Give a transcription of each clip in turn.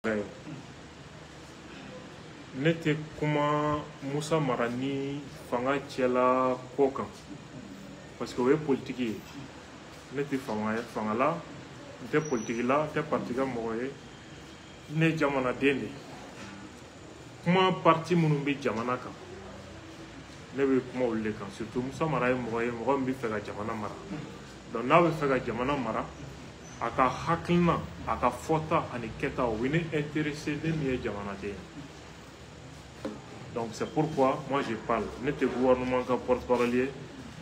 Ne tɛ kuma Musa Mara ni fanga cɛla ko kan parce que o ye politique ye. Ne tɛ fanga la, n tɛ politique la, n tɛ parti ka mɔgɔ ye, ne ye jamanaden de ye. Kuma parti minnu bɛ jamana kan ne bɛ kuma olu de kan, surtout Musa Mara ye mɔgɔ ye mɔgɔ min bɛ fɛ ka jamana mara. Donc n'a bɛ fɛ ka jamana mara, a ka hakilina, a ka fɔta ani kɛta o bɛ ne intéressé ne min ye jamanaden ye. Donc c'est pourquoi moi je parle. Ne te gouvernement ka porte-parole,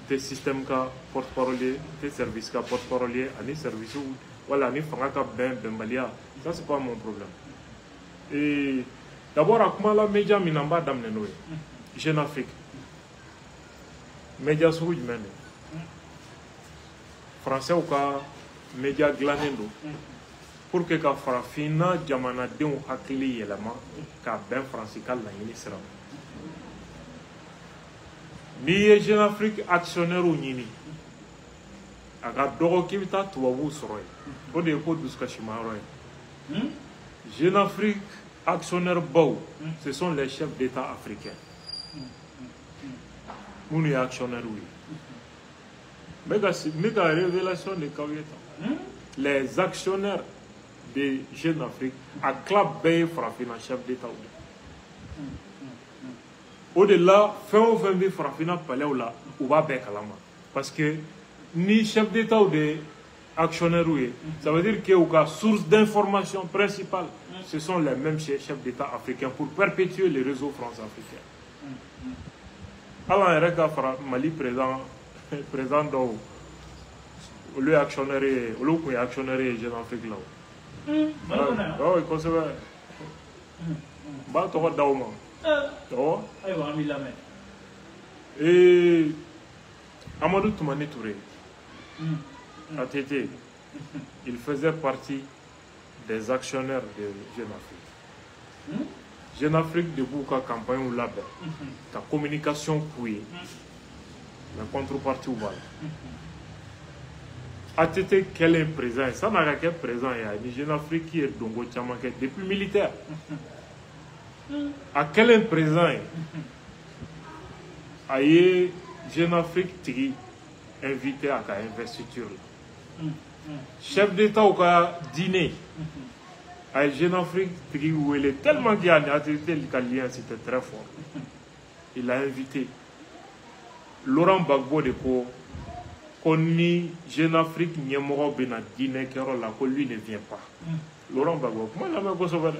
te système ka porte-parole, te service ka porte-parole, ani service ou voilà ani fanga ka benbalia. Ça c'est pas mon problème. Et d'abord à kuma la média minamba damne noé. Jeune Afrique. Média sugu jumɛn de. Français ou ka média glanen do. Pour que ka farafina jamanadenw hakili yɛlɛma ka bɛn faransi ka laɲini sira ma. N'i ye Jeune Afrique actionnaire ɲini a ka dɔgɔ k'i bɛ taa tubabuw sɔrɔ yen o de ye ko dusukasimayɔrɔ ye. Jeune Afrique actionnaire baw ce sont les chefs d'État africains minnu ye actionnaire ye. N bɛ ka révélation de k'aw ye tan. Les actionnaires de Jeune Afrique a tila bɛɛ ye farafina chef d'État de. O de la fɛn o fɛn bɛ farafina palais la u b'a bɛɛ kalama parce que ni chef d'État de actionnaires ye ça veut dire que u ka source d'information principale ce sont les mêmes chefs d'État africains pour perpétuer le réseau France-africain. Ala yɛrɛ ka fara Mali président dɔw olu ye actionnaire ye olu tun ye actionnaire ye Jeune Afrique la o. Oui kosɛbɛ. N b'a tɔgɔ d'aw ma. Et Amadou Toumani Touré, ATT, il faisait partie des actionnaires de Jeune Afrique. Jeune Afrique debout ka campagne ou label, ta communication couillée, la contrepartie ou voilà. ATT quel est présent, ça n'a qu'à être présent, il y a Jeune Afrique qui est dongo tchamanké depuis militaire. À quel est présent aye Jeune Afrique tigi invité à la investiture chef d'État au cas dîner aye Jeune Afrique tigi où il est tellement qu'il a été le lien c'était très fort. Il a invité Laurent Gbagbo de ko ni Jeune Afrique nyemoro bena dîner car là que lui ne vient pas. Laurent Gbagbo comment la même chose.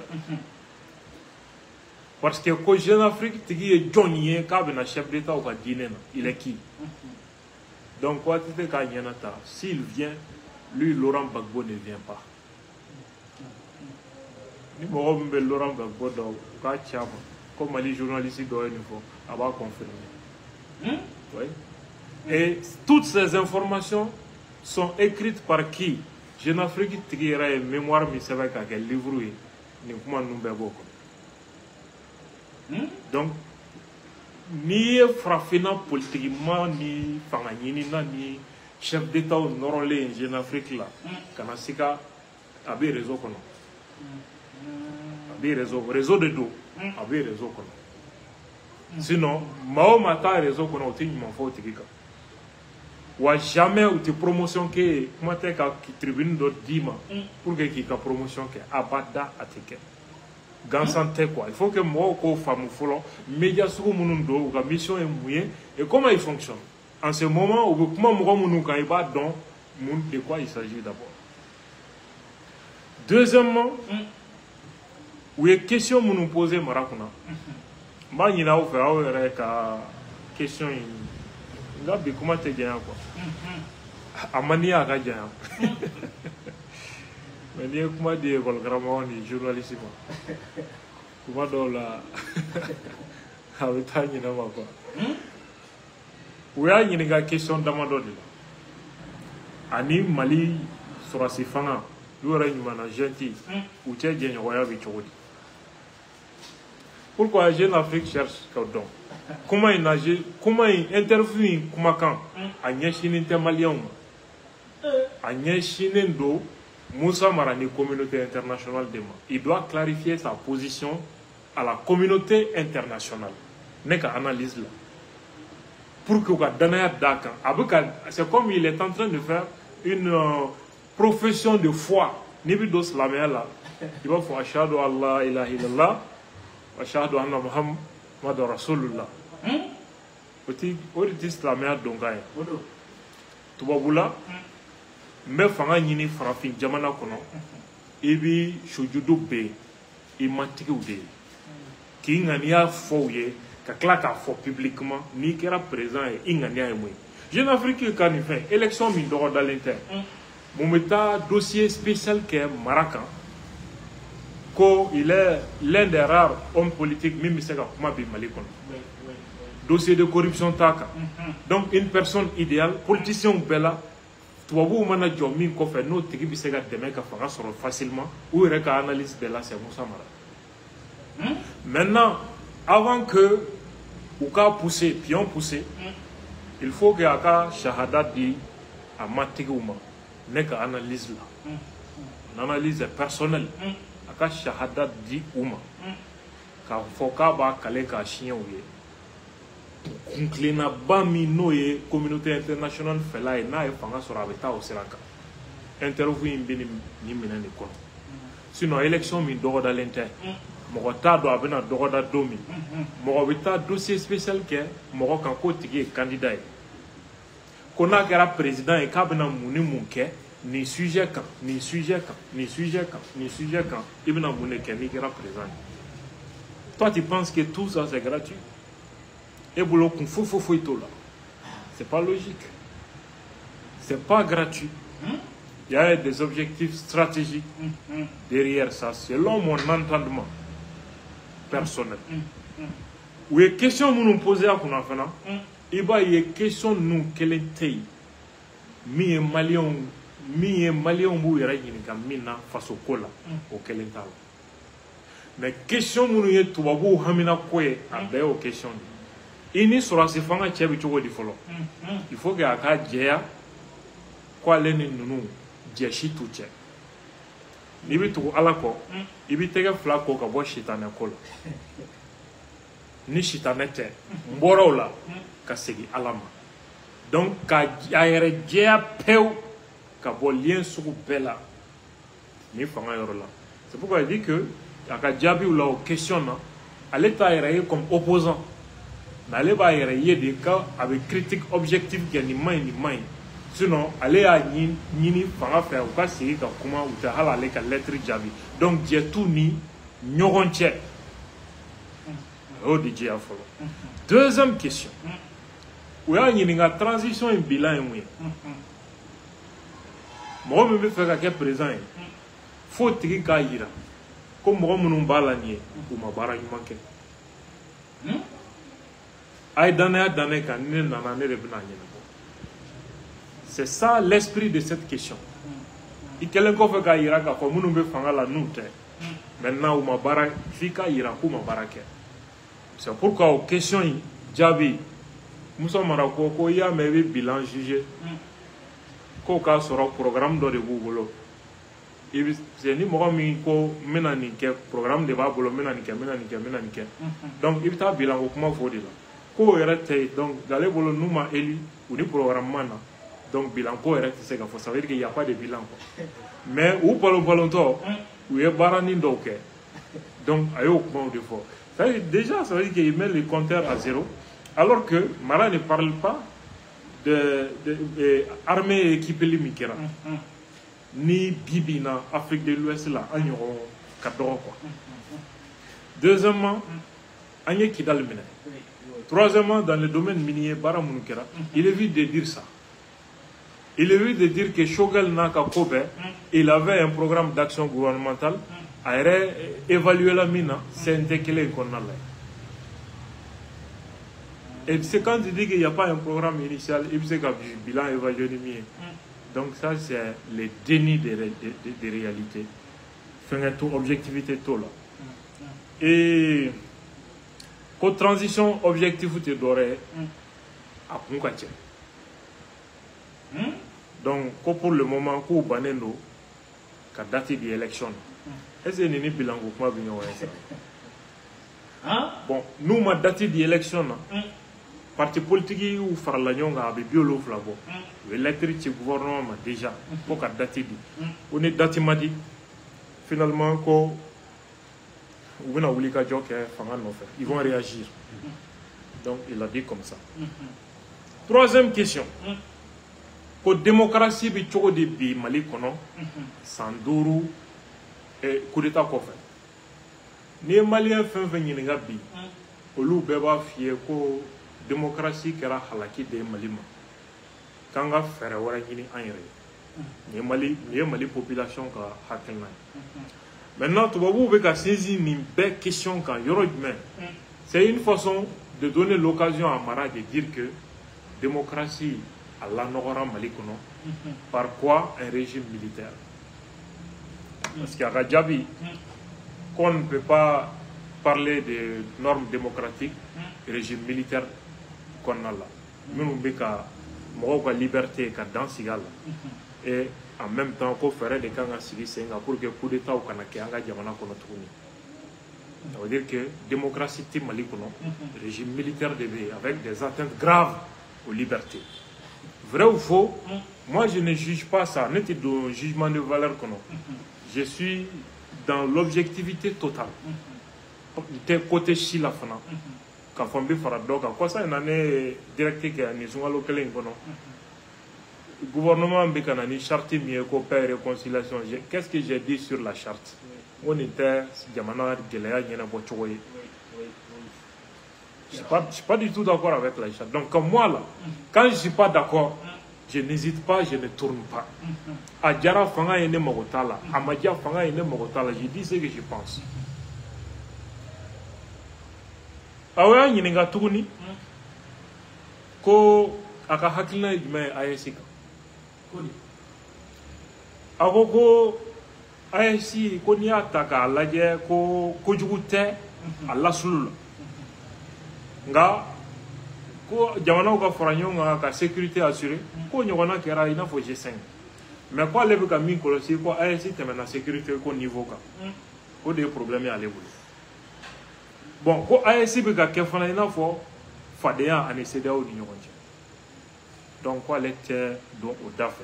Parce que quand Jeune Afrique tigi est Johnny k'a bena chef d'État au dîner il est qui? Donc quoi tu sais s'il vient lui Laurent Gbagbo ne vient pas. Ni mɔgɔ min bɛ Laurent Gbagbo dɔn u k'a ci a ma comme Mali journaliste dɔ ye nin fɔ a b'a confirmer. Oui. Et toutes ces informations sont écrites par qui? Jeune Afrique tigi yɛrɛ ye mémoire min sɛbɛn k'a kɛ livre ye nin kuma ninnu bɛɛ b'o kɔnɔ. Donc, ni farafina politiquement ni fanga ɲini na ni chef d'État nɔrɔlen Jeune Afrique la kana se ka a bɛ réseau kɔnɔ a bɛ réseau de don a bɛ réseau kɔnɔ sinon maa o maa t'a réseau kɔnɔ o tɛ ɲuman fɔ o tigi kan wa jamais u tɛ promotion kɛ ye kuma tɛ ka tribune dɔ d'i ma pour que k'i ka promotion kɛ abada a tɛ kɛ. Gansan tɛ quoi il faut que mɔgɔw k'o faamu fɔlɔ média sugu minnu don u ka mission ye mun ye et comment il fonctionne en ce moment u bɛ kuma mɔgɔ minnu kan i b'a dɔn de quoi il s'agit d'abord. Deuxièmement u ye question minnu posé mara kunna n b'a ɲini aw fɛ aw yɛrɛ ka question in nka bi kuma tɛ janya quoi a man di a ka janya. Mais n'i ye kuma di école karamɔgɔ ni journaliste ma kuma dɔw la a bɛ taa ɲinama quoi. U y'a ɲininka question damadɔ de la ani Mali sɔrɔsi fanga n'u yɛrɛ ɲumana jeune u cɛ jɛɲɔgɔnya bɛ cogo di. Pourquoi Jeune Afrique cherche k'o dɔn kuma in interview in kumakan a ɲɛsinnen tɛ maliyɛnw ma a ɲɛsinnen don Moussa Marani, communauté internationale demain, il doit clarifier sa position à la communauté internationale. N'est qu'à analyse là. Pour que c'est comme il est en train de faire une profession de foi. Nibidos la là. Il va faire Ashhadu Allah ilaha illallah, Ashhadu anna Muhammad Rasulullah. Petit islamien dongaye. Tubabula. Mais fanga nyini farafin jamana kono ibi shujudu be imantiki ude ki ngania foye ka klaka fo publiquement ni kera présent et ngania emwe Jeune Afrique kan fait élection min do dans l'inter mometa dossier spécial que Maracan ko il est l'un des rares hommes politiques même c'est kuma bi Mali kono dossier de corruption taka donc une personne idéale politicien bella tubabu mana jɔ min kɔfɛ n'o tigi bɛ se ka dɛmɛ ka fanga sɔrɔ facilement ou yɛrɛ ka analyse bɛɛ la c'est Moussa Mara. Maintenant avant que ou ka pousser pion pousser il faut que a ka shahada di a ma tigiw ma ne ka analyse la une analyse personnelle a ka shahada di u ma k'a fɔ k'a b'a kale k'a siɲɛ u ye kunkilenna ba min n'o ye communauté internationale fɛla ye n'a ye fanga sɔrɔ a bɛ taa o sira kan interview in bɛ nin minɛn de kɔnɔ sinon élection min dɔgɔdalen tɛ mɔgɔ t'a dɔn a bɛna dɔgɔda don min mɔgɔ bɛ taa dossier spécial kɛ mɔgɔ kan k'o tigi ye candidat ye ko n'a kɛra président ye k'a bɛna mun ni mun kɛ nin sujet kan nin sujet kan nin sujet kan nin sujet kan i bɛna mun de kɛ n'i kɛra président ye toi tu penses que tout ça c'est gratuit. Et boulot qu'on faut là. C'est pas logique. C'est pas gratuit. Il y a des objectifs stratégiques derrière ça, selon mon entendement personnel. Ou les questions que nous posons à Kounafana, il y a des questions nous quelle est mi est malien bou yera yinika mina face au cola au kelentalo. Mais question nous y est tout babou hamina koye abe aux questions. Ini sura sifanga chebi chogo di folo. Il faut que aka jeya kwa leni nunu jeshi tuche. Nibi tu alako, ibi tege flako ka bo shitane kola. Ni shitane te, mboro la ka segi alama. Donc ka ayere jeya peu ka bo lien suku bela. Ni fanga yoro la. C'est pourquoi il dit que aka jabi ou la question na, ale ta ayere comme opposant. N'allez pas y aller des cas avec critique objective qui est ni main ni main. Sinon, allez à ni fanga faire ou pas c'est comment ou t'as halal avec la lettre jabi. Donc j'ai tout ni nyoronche. Oh DJ a follow. Deuxième question. Où y a une transition et bilan et moi. Moi je me fais qu'à présent. Faut tirer kaira. Comme moi mon balanier ou ma barani manque. C'est ça l'esprit de cette question. C'est pourquoi aux questions Jabi Moussa Marako ko ya mewe bilan jugé ko ka soro programme do de Google. C'est ni mo mi ko menani ke programme de ba bolo menani ke. Donc il ta bilan ko comment faut dire. Donc, dans les bolos, nous avons élu ou des programmes. Donc, bilan, ça veut dire qu'il n'y a pas de bilan. Mais, où parlons où il y a barani donc, il y a déjà, ça veut dire qu'il met les compteurs à zéro. Alors que Mara ne parle pas d'armée équipée limitée. Ni Bibi dans l'Afrique de l'Ouest, là, en Europe, 14 quoi. Deuxièmement, il y a qui dans le Ménage. Troisièmement, dans le domaine minier, il évite de dire ça. Il évite de dire que Shogel Naka Kobe, il avait un programme d'action gouvernementale à évaluer la mine, c'est un décalé qu'on a là. Et c'est quand il dit qu'il n'y a pas un programme initial, il sait qu'un bilan évalué le mien. Donc ça, c'est le déni des réalités. Fait un tour objectivité tout là. Et ko transition objectif te doré à Punkache. Donc, pour le moment, ko baneno ka date di élection est-ce que ni bilango kuma bi ñoy ça bon nous ma date di élection parti politique ou farla ñonga be biolo flabo lettre ci gouvernement ma déjà ko ka date di on est date madi finalement ko ou na wuli ka joke fanga no faire ils vont réagir donc il a dit comme ça troisième question ko démocratie bi chogo de bi Mali kono sanduru et coup d'état ko fait ni malien fen fen ñini nga bi olu be ba fié ko démocratie kera halaki de Mali ma kanga fere wara ñini anyre ni Mali population ka hakilna maintenant tubabu be ka saisir ni be question kan yoro jumɛn c'est une façon de donner l'occasion à Mara de dire que démocratie à la Nogora Mali kono par quoi un régime militaire parce qu'à Radjabi qu'on ne peut pas parler de normes démocratiques régime militaire qu'on a là nous beka mo ko liberté ka dans sigala et en même temps ko ferait des kanga sigi senga pour que coup d'état ou kana ke anga jamana kono tuni ça veut dire que démocratie ti Mali kono régime militaire devait avec des atteintes graves aux libertés. Vrai ou faux, moi je ne juge pas ça, n'est de jugement de valeur qu'on a. Je suis dans l'objectivité totale. Côté Chila fana, quand on fait faradoka, quoi ça une année directe qui a ni zonga local incono. Gouvernement bécanani charte mieux coopère réconciliation. Qu'est-ce que j'ai dit sur la charte? On était Yamana Gelea Yena Bochoye. Je ne suis pas du tout d'accord avec la charte. Donc, comme moi, là, quand je ne suis pas d'accord, je n'hésite pas, je ne tourne pas. A Djara Fanga Yene Mogotala, a Madia Fanga Yene Mogotala, je dis ce que je pense. Awa Yinga Tourni, ko aka hakilna jumɛn AES kan ako ko AES ko n'i y'a ta k'a lajɛ ko kojugu tɛ a lasulu la nga ko jamanaw ka fara ɲɔgɔn kan ka sécurité assurée ko ɲɔgɔnna kɛra i n'a fɔ G5 mais ko ale bɛ ka min kɔlɔsi ko AES tɛmɛna sécurité ko niveau kan o de ye problème ye ale bolo bon ko AES bɛ ka kɛ fana i n'a fɔ fadenya ani CEDEAO ni ɲɔgɔn cɛ donc ko ale tɛ don o da fɛ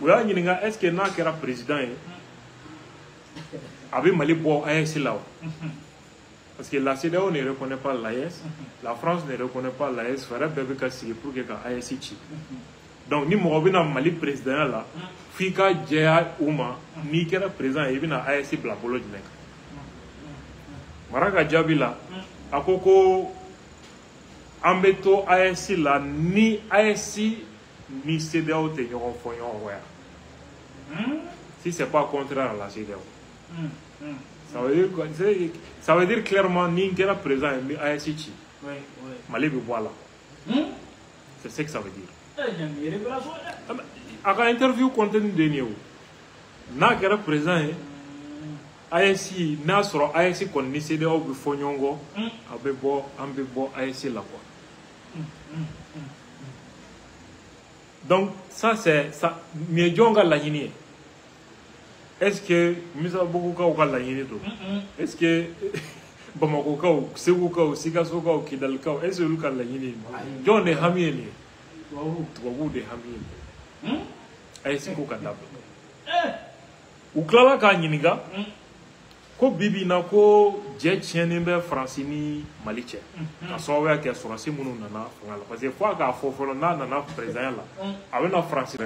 o y'a ɲininka est ce que n'a kɛra président ye a bɛ Mali bɔ AES la wa parce que la CEDEAO ne reconnaît pas l'AES, la France ne reconnaît pas l'AES, fera bébé kasi pour que l'AES ci. Donc ni mɔgɔ bɛna Mali président la f'i ka jɛya u ma n'i kɛra président i bɛna AES bila bolo jumɛn kan Mara ka jaabi la a ko ko an bɛ to AES la ni AES ni CEDEAO tɛ ɲɔgɔn fɔ ɲɔgɔn kɔ yan si c'est pas contraire à la CEDEAO. Ça veut dire clairement ni kera présent AES ci Mali bi boala. C'est ce que ça veut dire. A ka interview contenu de niou. Na kera présent AES n'a soro AES kon ni CEDEAO bi fo ɲɔgɔn a bɛ bɔ an bɛ bɔ AES la quoi. Donc ça c'est ça mi jonga la laɲini ye. Est-ce que Misa Bokukaw ka laɲini do? Est-ce que Bamakokaw, Segukaw, Sikasokaw, Kidalkaw, est-ce que olu ka laɲini jɔn de hami ye nin ye? Tubabuw de hami ye nin ye. AES ko ka dabila. U tilala k'a ɲininka ko bibi na ko jɛ tiɲɛnen bɛ Faransi ni Mali cɛ ka sababuya kɛ sɔrɔdasi minnu nana fanga la parce que fo a k'a fɔ fɔlɔ n'a nana président la a bɛna Faransi